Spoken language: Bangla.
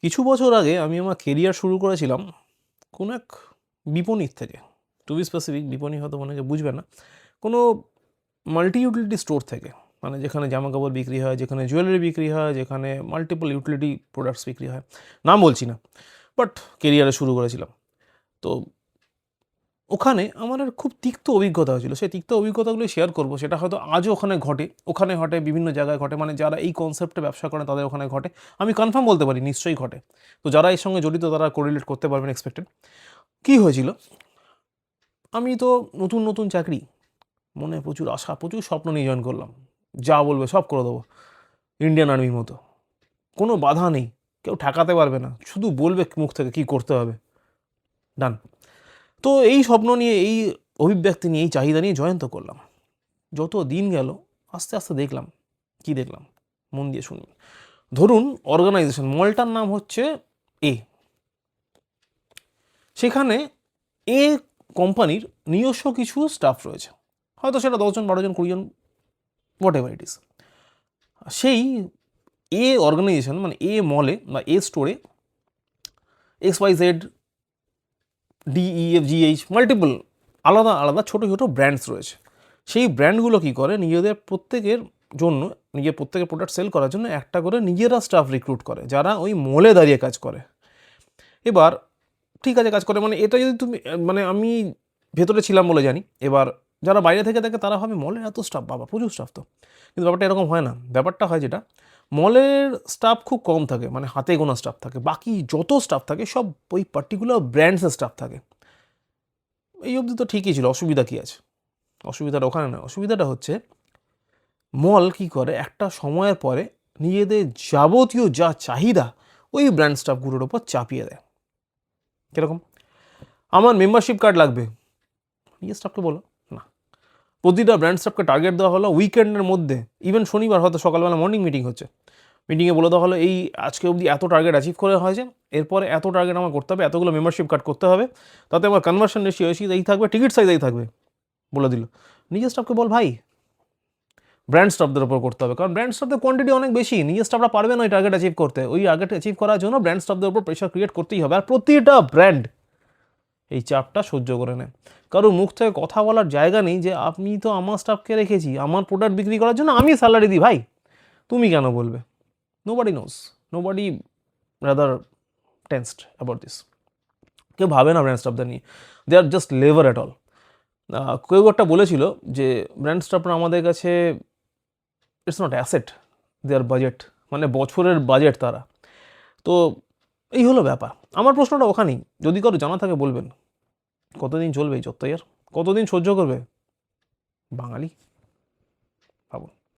কিছু বছর আগে আমি আমার কেরিয়ার শুরু করেছিলাম কোনো এক বিপণীর থেকে। টু বি স্পেসিফিক, বিপণী হয়তো অনেকে বুঝবে না, কোনো মাল্টি ইউটিলিটি স্টোর থেকে, মানে যেখানে জামা কাপড় বিক্রি হয়, যেখানে জুয়েলারি বিক্রি হয়, যেখানে মাল্টিপল ইউটিলিটি প্রোডাক্টস বিক্রি হয়। নাম বলছি না, বাট কেরিয়ারে শুরু করেছিলাম। তো ওখানে আমার আর খুব তিক্ত অভিজ্ঞতা হয়েছিল। সেই তিক্ত অভিজ্ঞতাগুলো শেয়ার করব। সেটা হয়তো আজও ওখানে ঘটে, ওখানে ঘটে, বিভিন্ন জায়গায় ঘটে, মানে যারা এই কনসেপ্টে ব্যবসা করে তাদের ওখানে ঘটে। আমি কনফার্ম বলতে পারি নিশ্চয়ই ঘটে। তো যারা এর সঙ্গে জড়িত তারা কোরিলেট করতে পারবেন এক্সপেক্টেড। কী হয়েছিল, আমি তো নতুন নতুন চাকরি, মনে প্রচুর আশা, প্রচুর স্বপ্ন নিয়ে জয়েন করলাম। যা বলবে সব করে দেবো, ইন্ডিয়ান আর্মির মতো। কোনো বাধা নেই, কেউ ঠেকাতে পারবে না, শুধু বলবে মুখ থেকে কী করতে হবে, ডান। তো এই স্বপ্ন নিয়ে, এই অভিব্যক্তি নিয়ে, এই চাহিদা নিয়ে জয়েন তো করলাম। যত দিন গেল আস্তে আস্তে দেখলাম, কি দেখলাম মন দিয়ে শুনুন। ধরুন অর্গানাইজেশন, মলটার নাম হচ্ছে এ। সেখানে এ কোম্পানির নিজস্ব কিছু স্টাফ রয়েছে, হয়তো সেটা 10 জন 12 জন 20 জন, হোয়াট এভার ইট ইস। সেই এ অর্গানাইজেশন মানে এ মলে বা এ স্টোরে XYZ DEFGH মাল্টিপল আলাদা আলাদা ছোটো ছোটো ব্র্যান্ডস রয়েছে। সেই ব্র্যান্ডগুলো কী করে, নিজেদের প্রত্যেকের জন্য, নিজের প্রত্যেকের প্রোডাক্ট সেল করার জন্য একটা করে নিজেরা স্টাফ রিক্রুট করে, যারা ওই মলে দাঁড়িয়ে কাজ করে। এবার ঠিক আছে, কাজ করে মানে এটা যদি তুমি, মানে আমি ভেতরে ছিলাম বলে জানি। এবার যারা বাইরে থেকে দেখে তারা ভাবে মলের এত স্টাফ, বাবা প্রচুর স্টাফ তো। কিন্তু ব্যাপারটা এরকম হয় না। ব্যাপারটা হয় যেটা, মলের স্টাফ খুব কম থাকে, মানে হাতে গোনা স্টাফ থাকে। বাকি যত স্টাফ থাকে সব ওই পার্টিকুলার ব্র্যান্ডসের স্টাফ থাকে। এই অবধি তো ঠিকই ছিল, অসুবিধা কী আছে? অসুবিধাটা ওখানে না, অসুবিধাটা হচ্ছে মল কি করে একটা সময়ের পরে নিজেদের যাবতীয় যা চাহিদা ওই ব্র্যান্ড স্টাফগুলোর ওপর চাপিয়ে দেয়। কীরকম, আমার মেম্বারশিপ কার্ড লাগবে, নিজের স্টাফকে বলো না। প্রতিটা ব্র্যান্ড স্টাফকে টার্গেট দেওয়া হলো উইকেন্ডের মধ্যে, ইভেন শনিবার হয়তো সকালবেলা মর্নিং মিটিং হচ্ছে, মিটিংয়ে বলে দেওয়া হলো এই আজকে অবধি এত টার্গেট অ্যাচিভ করে হয়েছে, এরপরে এত টার্গেট আমার করতে হবে, এতগুলো মেম্বারশিপ কার্ড করতে হবে, তাতে আমার কনভার্সন রেশিও এই থাকবে, টিকিট সাইজ এই থাকবে, বলে দিল। নিজের স্টাফকে বল ভাই, ব্র্যান্ড স্টাফদের ওপর করতে হবে, কারণ ব্র্যান্ড স্টাফদের কোয়ান্টিটি অনেক বেশি, নিজের স্টাফরা পারবে না ওই টার্গেট অ্যাচিভ করতে। ওই টার্গেট অ্যাচিভ করার জন্য ব্র্যান্ড স্টাফদের ওপর প্রেশার ক্রিয়েট করতেই হবে। আর প্রতিটা ব্র্যান্ড এই চাপটা সহ্য করে নেয়। কারোর মুখ থেকে কথা বলার জায়গা নেই যে আপনি তো আমার স্টাফকে রেখেছি আমার প্রোডাক্ট বিক্রি করার জন্য, আমি স্যালারি দিই ভাই, তুমি কেন বলবে? Nobody knows, nobody rather tensed about this. কেউ ভাবে না ব্র্যান্ড স্টাফদের নিয়ে, they are just labour at all. কেউ একটা বলেছিল যে ব্র্যান্ড স্টাফরা আমাদের কাছে it's not asset, there budget, মানে বছরের বাজেট তারা। তো এই হলো ব্যাপার। আমার প্রশ্নটা ওখানেই, যদি কারো জানা থাকে বলবেন। কতদিন চলবে এই যত্তয়ার? কতদিন সহ্য করবে বাঙালি? ভাবুন।